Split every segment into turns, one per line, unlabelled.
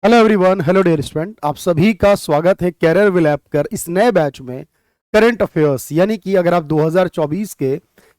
Hello everyone, hello dear student, आप सभी का स्वागत है कैरियर विल ऐप कर इस नए बैच में करंट अफेयर्स। यानी कि अगर आप 2024 के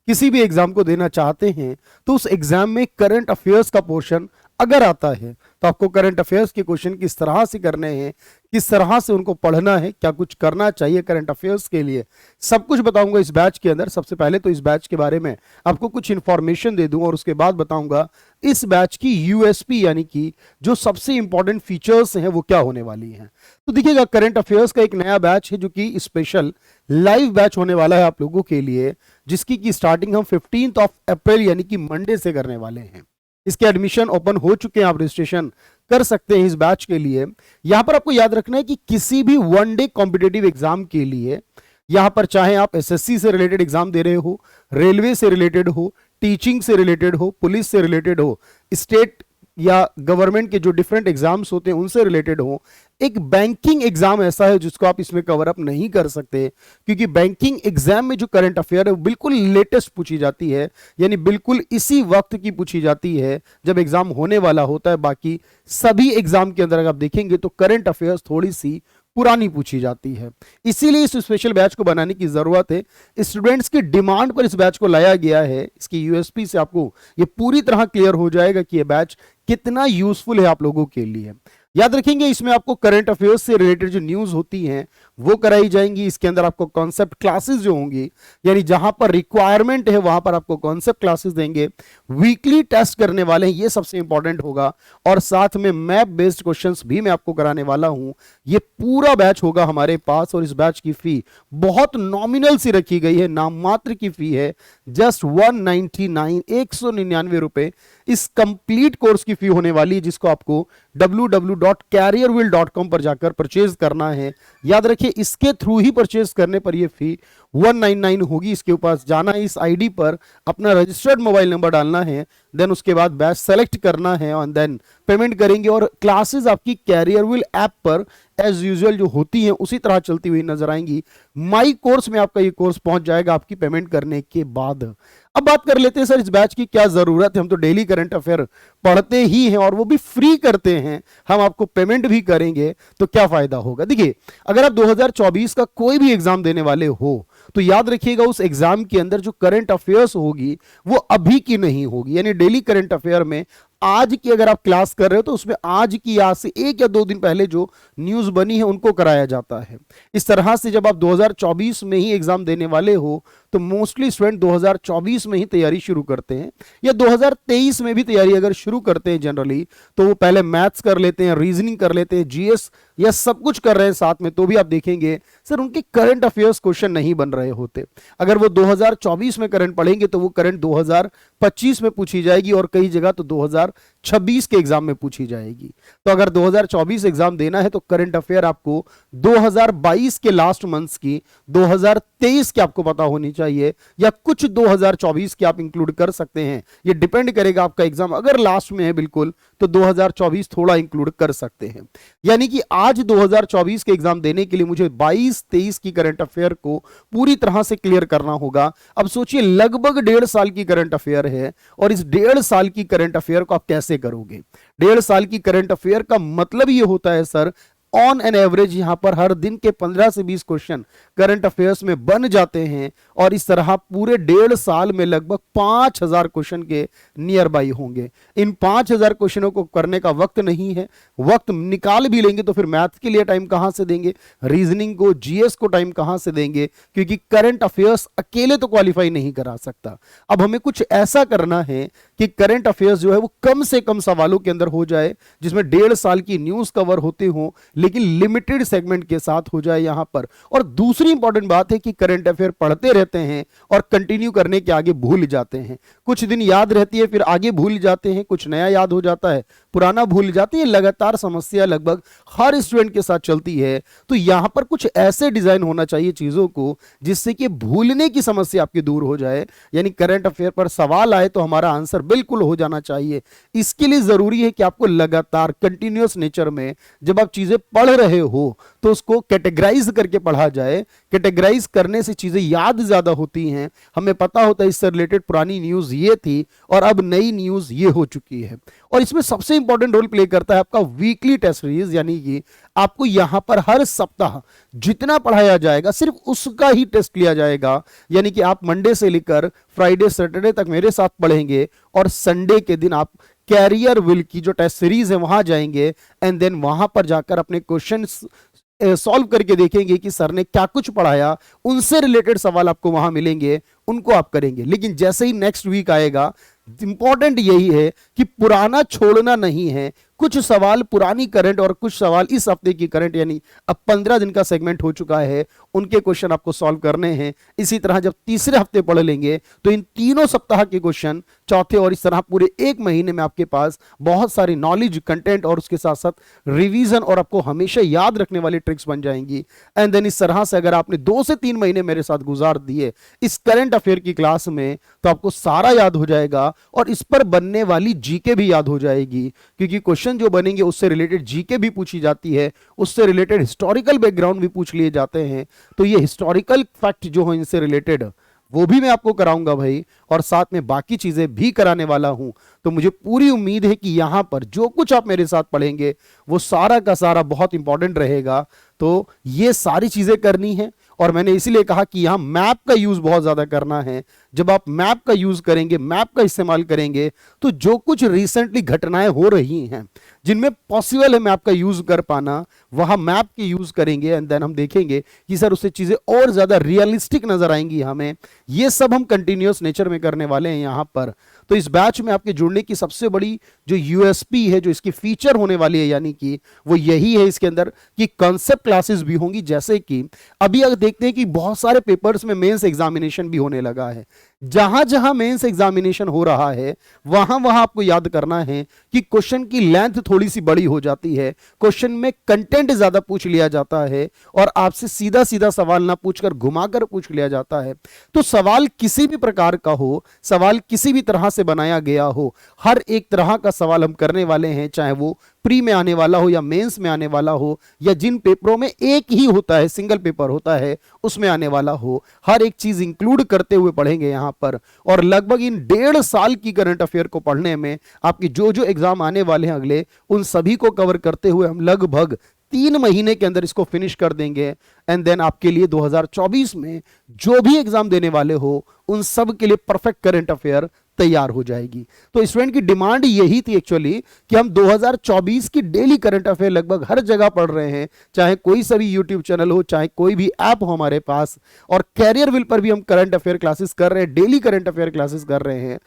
किसी भी एग्जाम को देना चाहते हैं तो उस एग्जाम में करंट अफेयर्स का पोर्शन अगर आता है तो आपको करंट अफेयर्स के क्वेश्चन किस तरह से करने हैं, किस तरह से उनको पढ़ना है, क्या कुछ करना चाहिए करंट अफेयर्स के लिए, सब कुछ बताऊंगा इस बैच के अंदर। सबसे पहले तो इस बैच के बारे में आपको कुछ इंफॉर्मेशन दे दूंगा और उसके बाद बताऊंगा इस बैच की यूएसपी यानी कि जो सबसे इंपॉर्टेंट फीचर्स हैं वो क्या होने वाली हैं। तो देखिएगा, करंट अफेयर्स का एक नया बैच है जो कि स्पेशल लाइव बैच होने वाला है आप लोगों के लिए, जिसकी की स्टार्टिंग हम 15 अप्रैल यानी कि मंडे से करने वाले हैं। इसके एडमिशन ओपन हो चुके हैं, आप रजिस्ट्रेशन कर सकते हैं इस बैच के लिए। यहां पर आपको याद रखना है कि किसी भी वन डे कॉम्पिटेटिव एग्जाम के लिए यहां पर चाहे आप एसएससी से रिलेटेड एग्जाम दे रहे हो, रेलवे से रिलेटेड हो, टीचिंग से रिलेटेड हो, पुलिस से रिलेटेड हो, स्टेट या गवर्नमेंट के जो डिफरेंट एग्जाम्स होते हैं उनसे रिलेटेड हो, एक बैंकिंग एग्जाम ऐसा है जिसको आप इसमें कवर अप नहीं कर सकते, क्योंकि बैंकिंग एग्जाम में जो करंट अफेयर है वो बिल्कुल लेटेस्ट पूछी जाती है, यानी बिल्कुल इसी वक्त की पूछी जाती है जब एग्जाम होने वाला होता है। बाकी सभी एग्जाम के अंदर अगर आप देखेंगे तो करंट अफेयर्स थोड़ी सी पुरानी पूछी जाती है। इसीलिए इस स्पेशल बैच को बनाने की जरूरत है। स्टूडेंट्स की डिमांड पर इस बैच को लाया गया है। इसकी यूएसपी से आपको ये पूरी तरह क्लियर हो जाएगा कि ये बैच कितना यूजफुल है आप लोगों के लिए। याद रखेंगे, इसमें आपको करंट अफेयर्स से रिलेटेड जो न्यूज होती हैं वो कराई जाएंगी। इसके अंदर आपको कॉन्सेप्ट क्लासेस जो होंगी, यानी जहां पर रिक्वायरमेंट है वहां पर आपको कॉन्सेप्ट क्लासेस देंगे। वीकली टेस्ट करने वाले हैं, ये सबसे इंपॉर्टेंट होगा, और साथ में मैप बेस्ड क्वेश्चंस भी मैं आपको कराने वाला हूं। ये पूरा बैच होगा हमारे पास, और इस बैच की फी बहुत नॉमिनल सी रखी गई है, नाम मात्र की फी है, जस्ट 199 रुपए इस कंप्लीट कोर्स की फी होने वाली है, जिसको आपको www.careerwheel.com पर जाकर परचेज करना है। याद रखिए, इसके थ्रू ही परचेज करने पर यह फी 199 होगी। इसके ऊपर जाना है, इस आईडी पर अपना रजिस्टर्ड मोबाइल नंबर डालना है, देन उसके बाद बैच सेलेक्ट करना है और देन पेमेंट करेंगे। और क्लासेस आपकी कैरियर विल ऐप पर एज यूजुअल जो होती हैं उसी तरह चलती हुई नजर आएंगी। माई कोर्स में आपका ये कोर्स पहुंच जाएगा आपकी पेमेंट करने के बाद। अब बात कर लेते हैं सर इस बैच की क्या जरूरत है। हम तो डेली करंट अफेयर पढ़ते ही हैं और वो भी फ्री करते हैं, हम आपको पेमेंट भी करेंगे, तो क्या फायदा होगा। देखिए, अगर आप 2024 का कोई भी एग्जाम देने वाले हो तो याद रखिएगा उस एग्जाम के अंदर जो करंट अफेयर्स होगी वो अभी की नहीं होगी। यानी डेली करंट अफेयर में आज की अगर आप क्लास कर रहे हो तो उसमें आज की, आज से 1 या 2 दिन पहले जो न्यूज बनी है उनको कराया जाता है। इस तरह से जब आप 2024 में ही एग्जाम देने वाले हो तो मोस्टली स्टूडेंट 2024 में ही तैयारी शुरू करते हैं, या 2023 में भी तैयारी अगर शुरू करते हैं जनरली तो वो पहले मैथ्स कर लेते हैं, रीजनिंग कर लेते हैं, जीएस या सब कुछ कर रहे हैं साथ में, तो भी आप देखेंगे सर उनके करंट अफेयर्स क्वेश्चन नहीं बन रहे होते। अगर वो 2024 में करंट पढ़ेंगे तो वो करंट 2025 में पूछी जाएगी और कई जगह तो 2026 के एग्जाम में पूछी जाएगी। तो अगर 2024 एग्जाम देना है तो करंट अफेयर आपको 2022 के लास्ट मंथ्स की, 2023 की आपको पता होनी चाहिए, या कुछ 2024 की आप इंक्लूड कर सकते हैं। ये डिपेंड करेगा, आपका एग्जाम अगर लास्ट में है बिल्कुल तो 2024 थोड़ा इंक्लूड कर सकते हैं। यानी कि आज 2024 के एग्जाम देने के लिए मुझे 22-23 की करंट अफेयर को पूरी तरह से क्लियर करना होगा। अब सोचिए, लगभग 1.5 साल की करंट अफेयर है, और इस 1.5 साल की करंट अफेयर को आप कैसे करोगे। 1.5 साल की करंट अफेयर का मतलब ये होता है सर, ऑन एन एवरेज यहां पर हर दिन के 15 से 20 क्वेश्चन करंट अफेयर्स में बन जाते हैं, और इस तरह पूरे 1.5 साल में लगभग 5000 क्वेश्चन के नियर बाई होंगे। इन 5000 क्वेश्चनों को करने का वक्त नहीं है, वक्त निकाल भी लेंगे तो फिर मैथ के लिए टाइम कहां से देंगे, रीजनिंग को, जीएस को टाइम कहां से देंगे, क्योंकि करंट अफेयर्स अकेले तो क्वालिफाई नहीं करा सकता। अब हमें कुछ ऐसा करना है कि करंट अफेयर्स जो है वो कम से कम सवालों के अंदर हो जाए, जिसमें 1.5 साल की न्यूज कवर होते हो, लेकिन लिमिटेड सेगमेंट के साथ हो जाए यहां पर। और दूसरी इंपॉर्टेंट बात है कि करंट अफेयर पढ़ते रहते हैं और कंटिन्यू करने के आगे भूल जाते हैं। कुछ दिन याद रहती है, फिर आगे भूल जाते हैं, कुछ नया याद हो जाता है, पुराना भूल जाते हैं। लगातार समस्या लगभग हर स्टूडेंट के साथ चलती है। तो यहां पर कुछ ऐसे डिजाइन होना चाहिए चीजों को जिससे कि भूलने की समस्या आपकी दूर हो जाए। यानी करंट अफेयर पर सवाल आए तो हमारा आंसर बिल्कुल हो जाना चाहिए। इसके लिए जरूरी है कि आपको लगातार कंटिन्यूअस नेचर में जब आप चीजें पढ़ रहे हो तो उसको कैटेगराइज करके पढ़ा जाए। कैटेगराइज करने से चीजें याद ज्यादा होती हैं, हमें पता होता है इससे रिलेटेड पुरानी न्यूज ये थी और अब नई न्यूज ये हो चुकी है। और इसमें सबसे इंपॉर्टेंट रोल प्ले करता है आपका वीकली टेस्ट सीरीज, यानी कि आपको यहां पर हर सप्ताह जितना पढ़ाया जाएगा सिर्फ उसका ही टेस्ट लिया जाएगा। यानी कि आप मंडे से लेकर फ्राइडे सैटरडे तक मेरे साथ पढ़ेंगे और संडे के दिन आप कैरियर विल की जो टेस्ट सीरीज है वहां जाएंगे एंड देन वहां पर जाकर अपने क्वेश्चन सॉल्व करके देखेंगे कि सर ने क्या कुछ पढ़ाया, उनसे रिलेटेड सवाल आपको वहां मिलेंगे, उनको आप करेंगे। लेकिन जैसे ही नेक्स्ट वीक आएगा, इंपॉर्टेंट यही है कि पुराना छोड़ना नहीं है। कुछ सवाल पुरानी करंट और कुछ सवाल इस हफ्ते की करंट, यानी अब 15 दिन का सेगमेंट हो चुका है, उनके क्वेश्चन आपको सॉल्व करने हैं। इसी तरह जब तीसरे हफ्ते पढ़ लेंगे तो इन तीनों सप्ताह के क्वेश्चन चौथे, और इस तरह पूरे एक महीने में आपके पास बहुत सारी नॉलेज, कंटेंट और उसके साथ साथ रिवीजन और आपको हमेशा याद रखने वाली ट्रिक्स बन जाएंगी। एंड देन इस तरह से अगर आपने 2 से 3 महीने मेरे साथ गुजार दिए इस करंट अफेयर की क्लास में, तो आपको सारा याद हो जाएगा और इस पर बनने वाली जीके भी याद हो जाएगी, क्योंकि क्वेश्चन जो बनेंगे उससे रिलेटेड जीके भी पूछी जाती है, उससे रिलेटेड हिस्टोरिकल बैकग्राउंड भी पूछ लिए जाते हैं। तो ये हिस्टोरिकल फैक्ट जो हो इनसे रिलेटेड, वो भी मैं आपको कराऊंगा भाई, और साथ में बाकी चीजें भी कराने वाला हूं। तो मुझे पूरी उम्मीद है कि यहां पर जो कुछ आप मेरे साथ पढ़ेंगे वो सारा का सारा बहुत इंपॉर्टेंट रहेगा। तो ये सारी चीजें करनी है, और मैंने इसीलिए कहा कि यहां मैप का यूज बहुत ज्यादा करना है। जब आप मैप का यूज करेंगे, मैप का इस्तेमाल करेंगे, तो जो कुछ रिसेंटली घटनाएं हो रही हैं जिनमें पॉसिबल है मैप का यूज कर पाना, वहां मैप के यूज करेंगे एंड देन हम देखेंगे कि सर उससे चीजें और ज्यादा रियलिस्टिक नजर आएंगी हमें। ये सब हम कंटिन्यूअस नेचर में करने वाले हैं यहां पर। तो इस बैच में आपके जुड़ने की सबसे बड़ी जो यूएसपी है, जो इसकी फीचर होने वाली है, यानी कि वो यही है इसके अंदर कि कॉन्सेप्ट क्लासेस भी होंगी। जैसे कि अभी अगर देखते हैं कि बहुत सारे पेपर्स में मेंस एग्जामिनेशन भी होने लगा है। जहां जहां मेंस एग्जामिनेशन हो रहा है वहां वहां आपको याद करना है कि क्वेश्चन की लेंथ थोड़ी सी बड़ी हो जाती है, क्वेश्चन में कंटेंट ज्यादा पूछ लिया जाता है और आपसे सीधा सीधा सवाल ना पूछकर घुमाकर पूछ लिया जाता है। तो सवाल किसी भी प्रकार का हो, सवाल किसी भी तरह से बनाया गया हो, हर एक तरह का सवाल हम करने वाले हैं, चाहे वो प्री में आने वाला हो या मेंस में आने वाला हो, या जिन पेपरों में एक ही होता है, सिंगल पेपर होता है, उसमें आने वाला हो, हर एक चीज इंक्लूड करते हुए पढ़ेंगे यहां पर। और लगभग इन 1.5 साल की करंट अफेयर को पढ़ने में आपके जो जो एग्जाम आने वाले हैं अगले, उन सभी को कवर करते हुए हम लगभग 3 महीने के अंदर इसको फिनिश कर देंगे। एंड देन आपके लिए 2024 में जो भी एग्जाम देने वाले हो उन सब के लिए परफेक्ट करंट अफेयर तैयार हो जाएगी। तो स्टूडेंट की डिमांड यही थी एक्चुअली कि हम 2024 की डेली करंट अफेयर लगभग हर जगह पढ़ रहे हैं, चाहे कोई सा भी यूट्यूब चैनल हो, चाहे कोई भी ऐप हो हमारे पास, और कैरियर विल पर भी हम करंट अफेयर क्लासेस कर रहे हैं, डेली करंट अफेयर क्लासेस कर रहे हैं।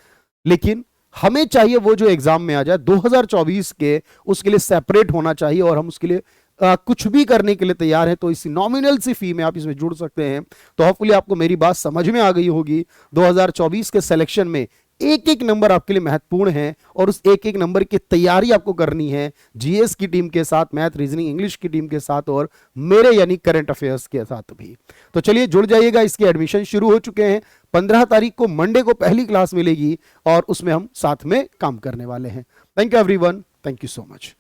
लेकिन हमें चाहिए वो जो एग्जाम में आ जाए 2024 के, उसके लिए सेपरेट होना चाहिए, और हम उसके लिए कुछ भी करने के लिए तैयार है। तो इस नॉमिनल सी फी में आप इसमें जुड़ सकते हैं। तो होपफुली आपको मेरी बात समझ में आ गई होगी। 2024 के सिलेक्शन में एक एक नंबर आपके लिए महत्वपूर्ण है, और उस एक एक नंबर की तैयारी आपको करनी है जीएस की टीम के साथ, मैथ, रीजनिंग, इंग्लिश की टीम के साथ, और मेरे यानी करंट अफेयर्स के साथ भी। तो चलिए जुड़ जाइएगा। इसके एडमिशन शुरू हो चुके हैं। 15 तारीख को मंडे को पहली क्लास मिलेगी और उसमें हम साथ में काम करने वाले हैं। Thank you everyone, thank you so much.